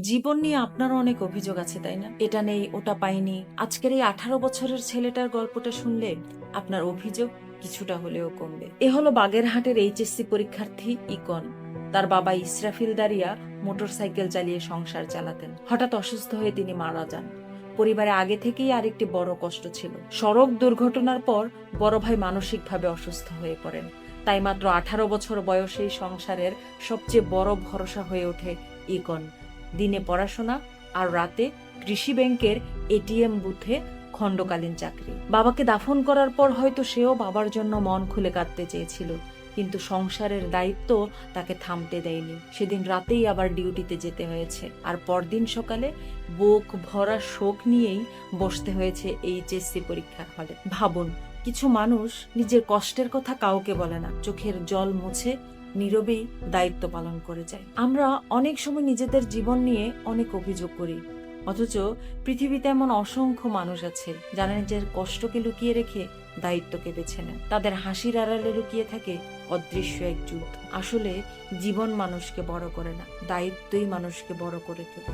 জীবন নিয়ে আপনারও অনেক অভিযোগ আছে, তাই না? এটা নেই, ওটা পাইনি। আজকের এই 18 বছরের ছেলেটার গল্পটা শুনলে আপনার অভিযোগ কিছুটা হলেও কমবে। এ হলো বাগেরহাটের এইচএসসি পরীক্ষার্থী ইকন। তার বাবা ইসরাফিল দারিয়া মোটরসাইকেল চালিয়ে সংসার চালাতেন। হঠাৎ অসুস্থ হয়ে তিনি মারা যান। পরিবারে আগে থেকেই আরেকটি বড় কষ্ট ছিল। সড়ক দুর্ঘটনার পর বড় ভাই মানসিকভাবে অসুস্থ হয়ে পড়েন। তাই মাত্র 18 বছর বয়সেই সংসারের সবচেয়ে বড় ভরসা হয়ে ওঠে ইকন। দিনে পড়াশোনা আর রাতে কৃষি ব্যাংকের এটিএম বুথে খণ্ডকালীন চাকরি। বাবাকে দাফন করার পর হয়তো সেও বাবার জন্য মন খুলে কাঁদতে চেয়েছিল, কিন্তু সংসারের দায়িত্ব তাকে থামতে দেয়নি। সেদিন রাতেই আবার ডিউটিতে যেতে হয়েছে, আর পরদিন সকালে বুক ভরা শোক নিয়েই বসতে হয়েছে এইচএসসি পরীক্ষার হলে। ভাবুন, কিছু মানুষ নিজের কষ্টের কথা কাউকে বলে না, চোখের জল মুছে নীরবেই দায়িত্ব পালন করে যায়। আমরা অনেক সময় নিজেদের জীবন নিয়ে অনেক অভিযোগ করি, অথচ পৃথিবীতে এমন অসংখ্য মানুষ আছে যারা নিজের কষ্টকে লুকিয়ে রেখে দায়িত্বকে বেছে নেন। তাদের হাসির আড়ালে লুকিয়ে থাকে অদৃশ্য এক যুদ্ধ। আসলে জীবন মানুষকে বড় করে না, দায়িত্বই মানুষকে বড় করে তোলে।